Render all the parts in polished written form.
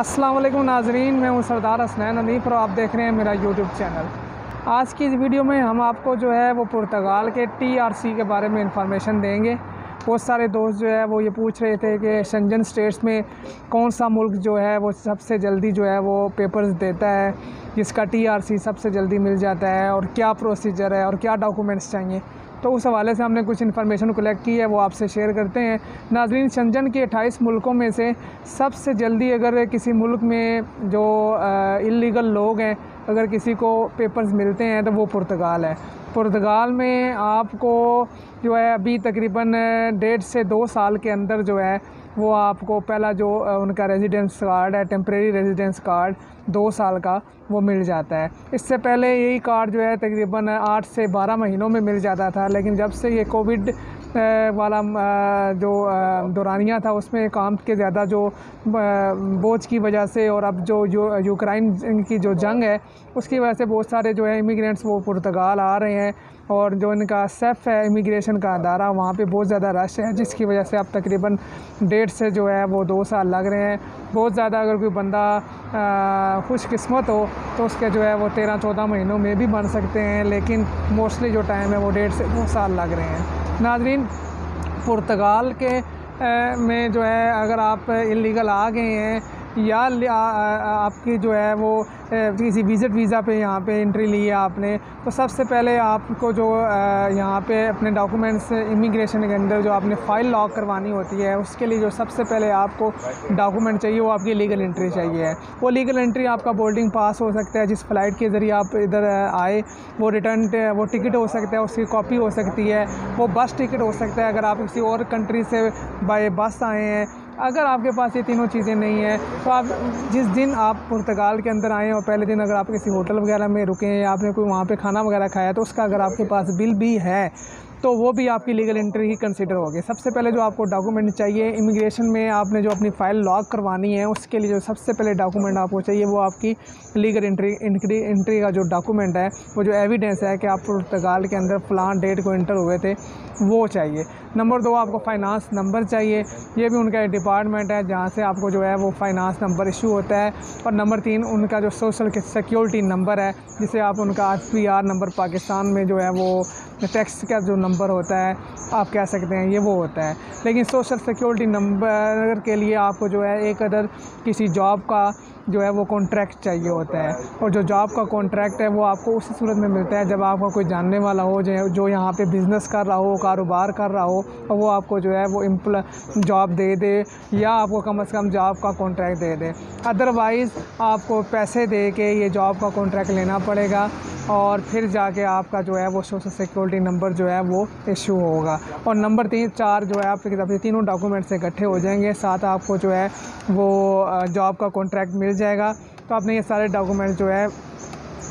अस्सलाम वालेकुम नाजरीन, मैं हूं सरदार हसनैन अनीफ और आप देख रहे हैं मेरा यूट्यूब चैनल। आज की इस वीडियो में हम आपको जो है वो पुर्तगाल के TRC के बारे में इंफॉर्मेशन देंगे। बहुत सारे दोस्त जो है वो ये पूछ रहे थे कि शेंजन स्टेट्स में कौन सा मुल्क जो है वो सबसे जल्दी जो है वो पेपर्स देता है, जिसका TRC सबसे जल्दी मिल जाता है, और क्या प्रोसीजर है और क्या डॉक्यूमेंट्स चाहिए। तो उस हवाले से हमने कुछ इन्फॉर्मेशन कलेक्ट की है, वो आपसे शेयर करते हैं। नाज़रीन, शेंजन के 28 मुल्कों में से सबसे जल्दी अगर किसी मुल्क में जो इल्लीगल लोग हैं, अगर किसी को पेपर्स मिलते हैं तो वो पुर्तगाल है। पुर्तगाल में आपको जो है अभी तकरीबन 1.5 से 2 साल के अंदर जो है वो आपको पहला जो उनका रेजिडेंस कार्ड है, टेम्परेरी रेजिडेंस कार्ड 2 साल का, वो मिल जाता है। इससे पहले यही कार्ड जो है तकरीबन 8 से 12 महीनों में मिल जाता था, लेकिन जब से ये कोविड वाला जो दौरानिया था उसमें काम के ज़्यादा जो बोझ की वजह से, और अब जो यूक्रेन की जो जंग है उसकी वजह से बहुत सारे जो है इमिग्रेंट्स वो पुर्तगाल आ रहे हैं, और जो इनका सेफ है इमिग्रेशन का अदारा, वहाँ पे बहुत ज़्यादा रश है, जिसकी वजह से अब तकरीबन 1.5 से जो है वो 2 साल लग रहे हैं। बहुत ज़्यादा अगर कोई बंदा खुशकिस्मत हो तो उसके जो है वो 13-14 महीनों में भी बन सकते हैं, लेकिन मोस्टली जो टाइम है वो 1.5 से 2 साल लग रहे हैं। नाज़रीन, पुर्तगाल के में जो है अगर आप इल्लीगल आ गए हैं या आपकी जो है वो किसी विज़िट वीज़ा पे यहाँ पे एंट्री ली है आपने, तो सबसे पहले आपको जो यहाँ पे अपने डॉक्यूमेंट्स इमिग्रेशन के अंदर जो आपने फ़ाइल लॉक करवानी होती है, उसके लिए जो सबसे पहले आपको डॉक्यूमेंट चाहिए वो आपकी लीगल एंट्री चाहिए। वो लीगल एंट्री आपका बोर्डिंग पास हो सकता है, जिस फ़्लाइट के ज़रिए आप इधर आए, वो रिटर्न वो टिकट हो सकता है, उसकी कॉपी हो सकती है, वो बस टिकट हो सकता है अगर आप किसी और कंट्री से बाय बस आए हैं। अगर आपके पास ये तीनों चीज़ें नहीं हैं तो आप जिस दिन आप पुर्तगाल के अंदर आएँ और पहले दिन अगर आप किसी होटल वगैरह में रुके हैं या आपने कोई वहाँ पे खाना वगैरह खाया, तो उसका अगर आपके पास बिल भी है तो वो भी आपकी लीगल एंट्री ही कंसिडर होगी। सबसे पहले जो आपको डॉक्यूमेंट चाहिए इमिग्रेशन में, आपने जो अपनी फ़ाइल लॉक करवानी है उसके लिए जो सबसे पहले डॉक्यूमेंट आपको चाहिए वो आपकी लीगल एंट्री का जो डॉक्यूमेंट है, वो जो एविडेंस है कि आप पुर्तगाल के अंदर फ़लाँ डेट को एंटर हुए थे, वो चाहिए। नंबर 2, आपको फ़ाइनांस नंबर चाहिए, ये भी उनका डिपार्टमेंट है जहाँ से आपको जो है वो फ़ाइनांस नंबर इशू होता है। और नंबर 3, उनका जो सोशल सिक्योरिटी नंबर है, जिसे आप उनका FPR नंबर पाकिस्तान में जो है वो टैक्स का जो नंबर होता है आप कह सकते हैं, ये वो होता है। लेकिन सोशल सिक्योरिटी नंबर के लिए आपको जो है एक अदर किसी जॉब का जो है वो कॉन्ट्रैक्ट चाहिए होता है, और जो जॉब का कॉन्ट्रैक्ट है वो आपको उसी सूरत में मिलता है जब आपका कोई जानने वाला हो जो यहाँ पे बिज़नेस कर रहा हो, कारोबार कर रहा हो, और वो आपको जो है वो जॉब दे दे या आपको कम से कम जॉब का कॉन्ट्रैक्ट दे दे। अदरवाइज़ आपको पैसे दे के ये जॉब का कॉन्ट्रैक्ट लेना पड़ेगा, और फिर जाके आपका जो है वो सोशल सिक्योरिटी नंबर जो है वो इशू होगा। और नंबर 3-4 जो है आपके तीनों डॉक्यूमेंट से इकट्ठे हो जाएंगे, साथ आपको जो है वो जॉब का कॉन्ट्रैक्ट मिल जाएगा। तो आपने ये सारे डॉक्यूमेंट जो है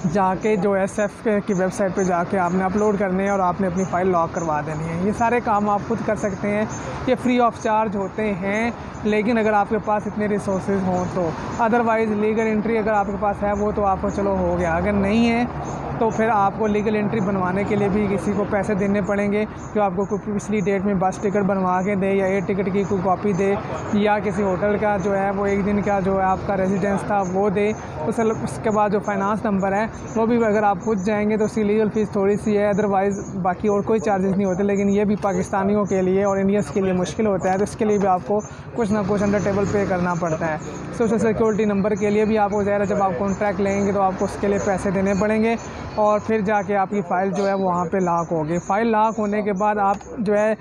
जाके जो है सेफ की वेबसाइट पे जाके आपने अपलोड करने हैं और आपने अपनी फ़ाइल लॉक करवा देनी है। ये सारे काम आप खुद कर सकते हैं, ये फ्री ऑफ चार्ज होते हैं, लेकिन अगर आपके पास इतने रिसोर्सेज हों तो। अदरवाइज़ लीगल एंट्री अगर आपके पास है वो तो आपको चलो हो गया, अगर नहीं है तो फिर आपको लीगल एंट्री बनवाने के लिए भी किसी को पैसे देने पड़ेंगे, जो आपको कोई पिछली डेट में बस टिकट बनवा के दे या एयर टिकट की कोई कॉपी दे, या किसी होटल का जो है वो एक दिन का जो है आपका रेजिडेंस था वो दे। उसके बाद जो फाइनेंस नंबर है वो भी अगर आप खुद जाएंगे तो उसकी लीगल फ़ीस थोड़ी सी है, अदरवाइज़ बाकी और कोई चार्जेस नहीं होते। लेकिन ये भी पाकिस्तानियों के लिए और इंडियंस के लिए मुश्किल होता है, तो इसके लिए भी आपको कुछ ना कुछ अंडर टेबल पे करना पड़ता है। सोशल सिक्योरिटी नंबर के लिए भी आपको ज़ाहिर है जब आप कॉन्ट्रैक्ट लेंगे तो आपको उसके लिए पैसे देने पड़ेंगे, और फिर जाके आपकी फ़ाइल जो है वहाँ पे लॉक होगी। फ़ाइल लॉक होने के बाद आप जो है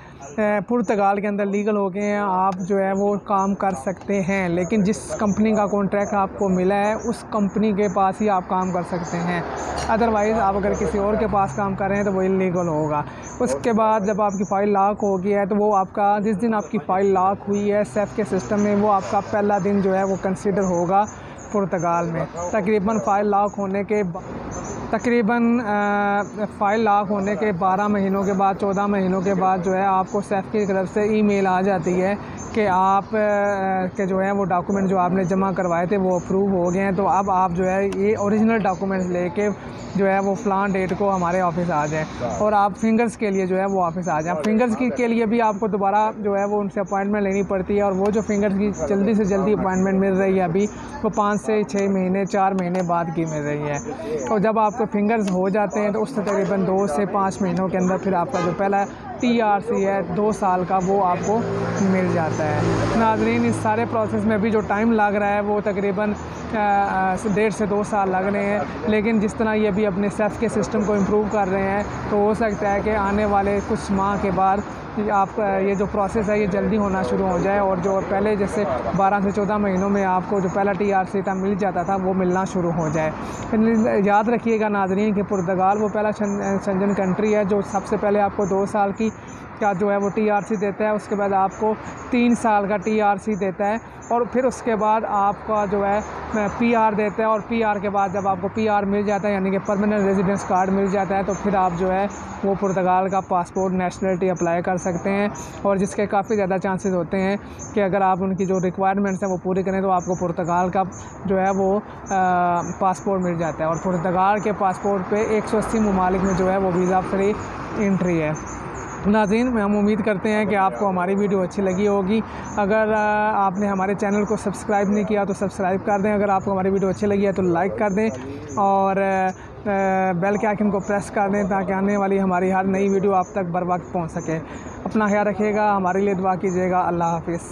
पुर्तगाल के अंदर लीगल हो गए हैं, आप जो है वो काम कर सकते हैं। लेकिन जिस कंपनी का कॉन्ट्रैक्ट आपको मिला है उस कंपनी के पास ही आप काम कर सकते हैं, अदरवाइज़ आप अगर किसी और के पास काम कर रहे हैं तो वो इलीगल होगा। उसके बाद जब आपकी फ़ाइल लॉक हो गई है तो वो आपका जिस दिन आपकी फ़ाइल लॉक हुई है सेफ के सिस्टम में, वो आपका पहला दिन जो है वो कंसिडर होगा पुर्तगाल में। तकरीबन फ़ाइल लॉक होने के बाद तकरीबन फ़ाइल लॉक होने के 12 महीनों के बाद 14 महीनों के बाद जो है आपको सेफ की तरफ से ईमेल आ जाती है कि आप के जो है वो डॉक्यूमेंट जो आपने जमा करवाए थे वो अप्रूव हो गए हैं। तो अब आप जो है ये ओरिजिनल डॉक्यूमेंट्स लेके जो है वो फ़लाँ डेट को हमारे ऑफिस आ जाएं और आप फिंगर्स के लिए जो है वो ऑफिस आ जाएं। फिंगर्स के लिए भी आपको दोबारा जो है वो उनसे अपॉइंटमेंट लेनी पड़ती है और वो जो फिंगर्स की जल्दी से जल्दी अपॉइंटमेंट मिल रही है अभी वो 5 से 6 महीने 4 महीने बाद की मिल रही है। और जब आपको फिंगर्स हो जाते हैं तो उससे तकरीबन 2 से 5 महीनों के अंदर फिर आपका जो पहला TRC है 2 साल का वो आपको मिल जाता है। नाज़रीन, इस सारे प्रोसेस में अभी जो टाइम लग रहा है वो तकरीबन 1.5 से 2 साल लग रहे हैं, लेकिन जिस तरह ये भी अपने सेफ के सिस्टम को इम्प्रूव कर रहे हैं तो हो सकता है कि आने वाले कुछ माह के बाद आपका ये जो प्रोसेस है ये जल्दी होना शुरू हो जाए और जो पहले जैसे 12 से 14 महीनों में आपको जो पहला TRC था मिल जाता था वो मिलना शुरू हो जाए। याद रखिएगा नाज़रीन कि पुर्तगाल वो पहला शेंजन कंट्री है जो सबसे पहले आपको 2 साल का जो है वो TRC देता है, उसके बाद आपको 3 साल का TRC देता है और फिर उसके बाद आपका जो है PR देता है और PR के बाद जब आपको PR मिल जाता है यानी कि परमानेंट रेजिडेंस कार्ड मिल जाता है तो फिर आप जो है वो पुर्तगाल का पासपोर्ट नेशनलिटी अप्लाई कर सकते हैं और जिसके काफ़ी ज़्यादा चांसेस होते हैं कि अगर आप उनकी जो रिक्वायरमेंट्स हैं वो पूरी करें तो आपको पुर्तगाल का जो है वो पासपोर्ट मिल जाता है। और पुर्तगाल के पासपोर्ट पे 180 ममालिक में जो है वो वीज़ा फ्री एंट्री है। नाज़रीन, हम उम्मीद करते हैं कि आपको हमारी वीडियो अच्छी लगी होगी। अगर आपने हमारे चैनल को सब्सक्राइब नहीं किया तो सब्सक्राइब कर दें। अगर आपको हमारी वीडियो अच्छी लगी है तो लाइक कर दें और बेल के आइकन को प्रेस कर दें ताकि आने वाली हमारी हर नई वीडियो आप तक बर वक्त पहुँच सके। अपना ख्याल रखिएगा, हमारे लिए दुआ कीजिएगा। अल्लाह हाफिज़।